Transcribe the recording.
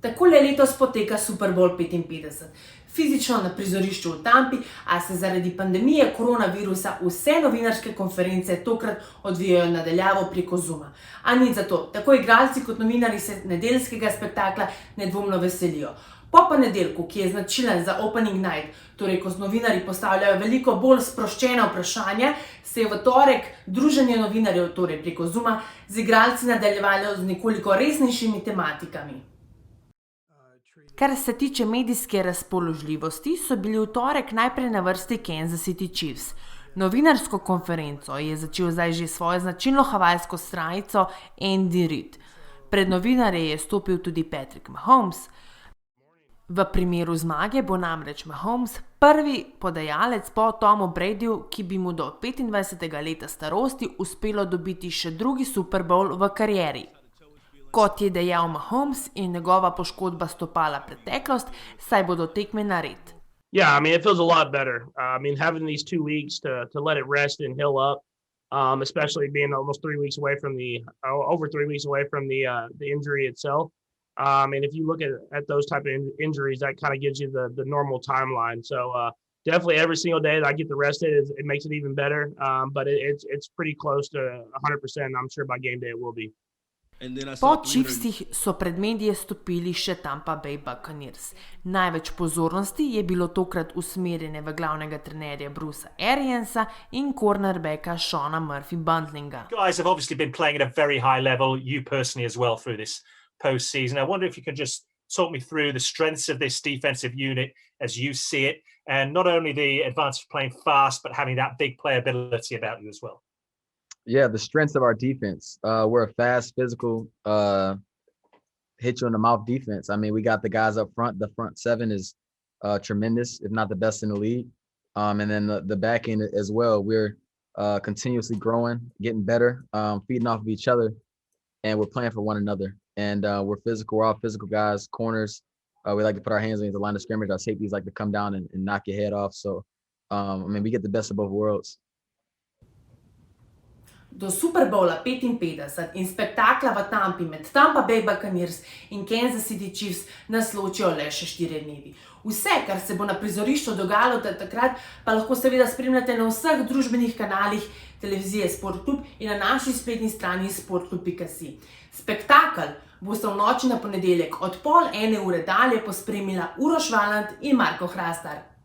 Takole letos poteka Super Bowl 55. Fizično na prizorišču v Tampi, a se zaradi pandemije koronavirusa vse novinarske konference tokrat odvijajo na daljavo preko Zooma. A nič zato, tako igralci kot novinarji se nedeljskega spektakla nedvomno veselijo. Po ponedeljku, ki je značilen za opening night, torej ko novinarji postavljajo veliko bolj sproščena vprašanja, se je v torek druženje novinarjev, torej preko Zooma, z igralci nadaljevalo z nekoliko resnejšimi tematikami. Kar se tiče medijske razpoložljivosti, so bili v torek najprej na vrsti Kansas City Chiefs. Novinarsko konferenco je začel zdaj že svojo značilno havajsko stranico Andy Reid. Pred novinarje je stopil tudi Patrick Mahomes. V primeru zmage bo namreč Mahomes prvi podajalec po Tomu Bradyju, ki bi mu do 25. leta starosti uspelo dobiti še drugi Super Bowl v karieri. Kot je dejal Mahomes, je njegova poškodba stopala preteklost, saj bodo tekme nared. Yeah, I mean, it feels a lot better. Having these 2 weeks to let it rest and heal up, especially being almost 3 weeks away from over 3 weeks away from the injury itself. And if you look at those type of injuries, that kind of gives you the normal timeline. So definitely every single day that I get to rest it makes it even better. But it's pretty close to 100%. I'm sure by game day it will be. Po Chiefsih so pred medije stopili še Tampa Bay Buccaneers. Največ pozornosti je bilo tokrat usmerjene v glavnega trenerja Brucea Ariansa in cornerbacka Seana Murphy-Buntinga. Guys have obviously been playing at a very high level, you personally as well through this postseason. I wonder if you can just talk me through the strengths of this defensive unit as you see it, and not only the advantage of playing fast, but having that big playability about you as well. Yeah, the strengths of our defense. We're a fast, physical, hit you in the mouth defense. I mean, we got the guys up front. The front seven is tremendous, if not the best in the league. And then the back end as well. We're continuously growing, getting better, feeding off of each other, and we're playing for one another. And we're physical. We're all physical guys, corners. We like to put our hands on the line of scrimmage. Our safeties like to come down and knock your head off. So, we get the best of both worlds. Do Super Bowla 55 in spektakla v Tampi med Tampa Bay Buccaneers in Kansas City Chiefs nas ločijo le še 4 dnevi. Vse, kar se bo na prizorišču dogajalo takrat, pa lahko seveda spremljate na vseh družbenih kanalih televizije Sportklub in na naši spletni strani sportklub.si. Spektakel boste v noči na ponedeljek od 00:30 dalje pospremila Uroš Valant in Marko Hrastar.